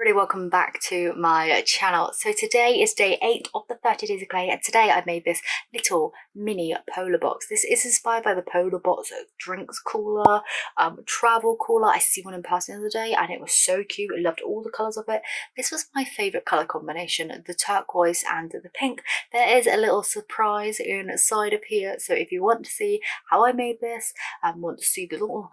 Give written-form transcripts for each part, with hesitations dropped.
Everybody, welcome back to my channel. So today is day 8 of the 30 days of clay, and today I made this little mini polar box. This is inspired by the polar box drinks cooler, travel cooler. I see one in person the other day and it was so cute. I loved all the colours of it. This was my favourite colour combination, the turquoise and the pink. There is a little surprise inside of here, so if you want to see how I made this and want to see the little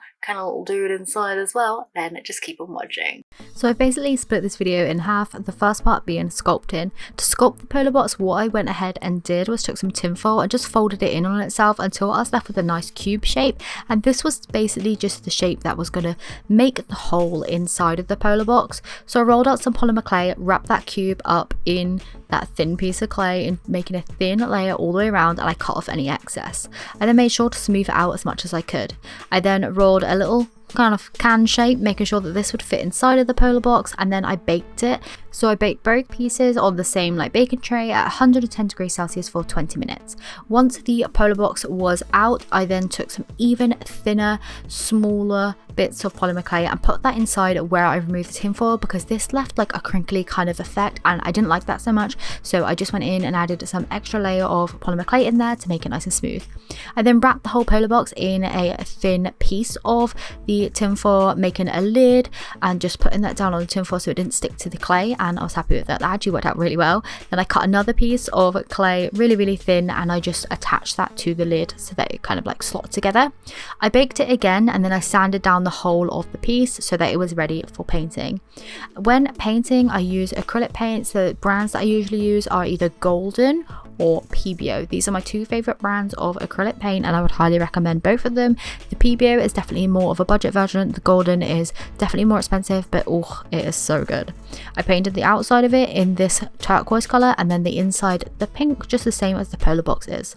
dude inside as well, then just keep on watching. So I basically split this video in half, the first part being sculpting. To sculpt the polar box, what I went ahead and did was took some tinfoil and just folded it in on itself until I was left with a nice cube shape, and this was basically just the shape that was going to make the hole inside of the polar box. So I rolled out some polymer clay, wrapped that cube up in that thin piece of clay and making a thin layer all the way around, and I cut off any excess. I then made sure to smooth it out as much as I could. I then rolled a little kind of can shape, making sure that this would fit inside of the polar box, and then I baked it. So I baked both pieces on the same baking tray at 110 degrees Celsius for 20 minutes. Once the polar box was out, I then took some even thinner, smaller bits of polymer clay and put that inside where I removed the tinfoil, because this left like a crinkly kind of effect and I didn't like that so much. So I just went in and added some extra layer of polymer clay in there to make it nice and smooth. I then wrapped the whole polar box in a thin piece of the tinfoil, making a lid and just putting that down on the tinfoil so it didn't stick to the clay, and I was happy with that. That actually worked out really well. Then I cut another piece of clay really thin and I just attached that to the lid so that it kind of slotted together. I baked it again and then I sanded down the whole of the piece so that it was ready for painting. When painting, I use acrylic paints. The brands that I usually use are either Golden or PBO. These are my two favorite brands of acrylic paint and I would highly recommend both of them. The PBO is definitely more of a budget version. The Golden is definitely more expensive, but oh, it is so good. I painted the outside of it in this turquoise color and then the inside the pink, just the same as the polar box is.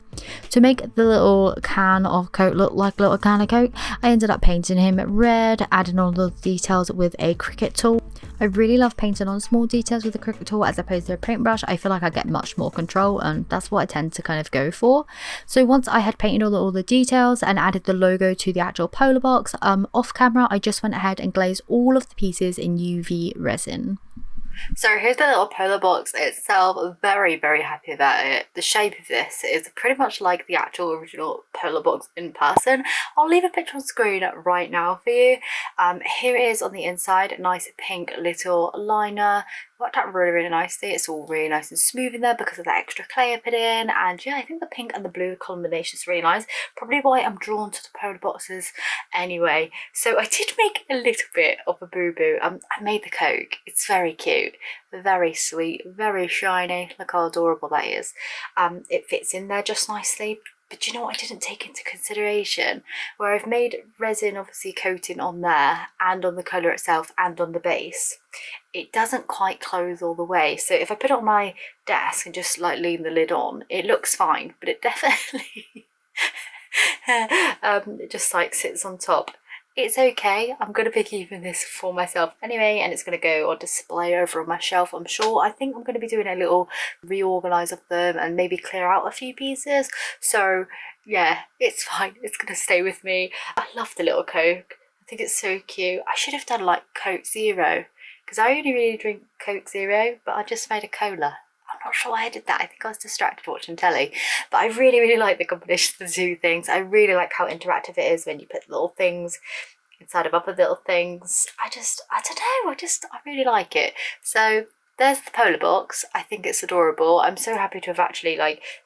To make the little can of Coke look like a little can of Coke, I ended up painting him red, adding all the details with a Cricut tool. I really love painting on small details with a Cricut tool as opposed to a paintbrush. I feel like I get much more control and that's what I tend to kind of go for. So once I had painted all the details and added the logo to the actual polar box, off camera I just went ahead and glazed all of the pieces in UV resin. So here's the little polar box itself. Very happy about it. The shape of this is pretty much like the actual original polar box in person. I'll leave a picture on screen right now for you. Here it is on the inside, nice pink little liner. Worked out really nicely. It's all really nice and smooth in there because of the extra clay I put in, and yeah, I think the pink and the blue combination is really nice. Probably why I'm drawn to the polar boxes anyway. So I did make a little bit of a boo-boo. I made the Coke. It's very cute, very sweet, very shiny. Look how adorable that is. It fits in there just nicely. But you know what I didn't take into consideration? Where I've made resin obviously coating on there and on the colour itself and on the base, it doesn't quite close all the way. So if I put it on my desk and just lean the lid on, it looks fine, but it definitely it just sits on top. It's okay. I'm going to be keeping this for myself anyway, and it's going to go on display over on my shelf, I'm sure. I think I'm going to be doing a little reorganise of them and maybe clear out a few pieces. So yeah, it's fine. It's going to stay with me. I love the little Coke. I think it's so cute. I should have done Coke Zero, because I only really drink Coke Zero, but I just made a cola. I'm not sure why I did that. I think I was distracted watching telly. But I really like the combination of the two things. I really like how interactive it is when you put little things inside of other little things. I don't know, I really like it. So there's the polar box. I think it's adorable. I'm so happy to have actually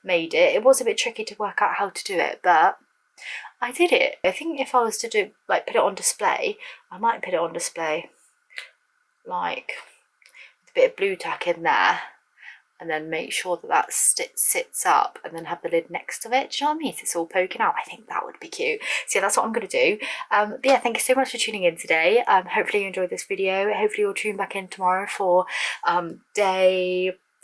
made it. It was a bit tricky to work out how to do it, but I did it. I think if I was to do put it on display, I might put it on display with a bit of blue tack in there, and then make sure that sits up and then have the lid next to it. Do you know what I mean? So it's all poking out. I think that would be cute. So yeah, that's what I'm going to do. But yeah, thank you so much for tuning in today. Hopefully you enjoyed this video. Hopefully you'll tune back in tomorrow for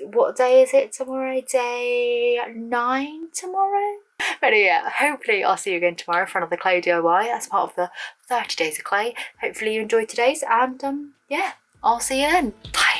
what day is it tomorrow? Day 9 tomorrow? But yeah, hopefully I'll see you again tomorrow for another clay DIY as part of the 30 days of clay. Hopefully you enjoyed today's, and yeah, I'll see you then. Bye.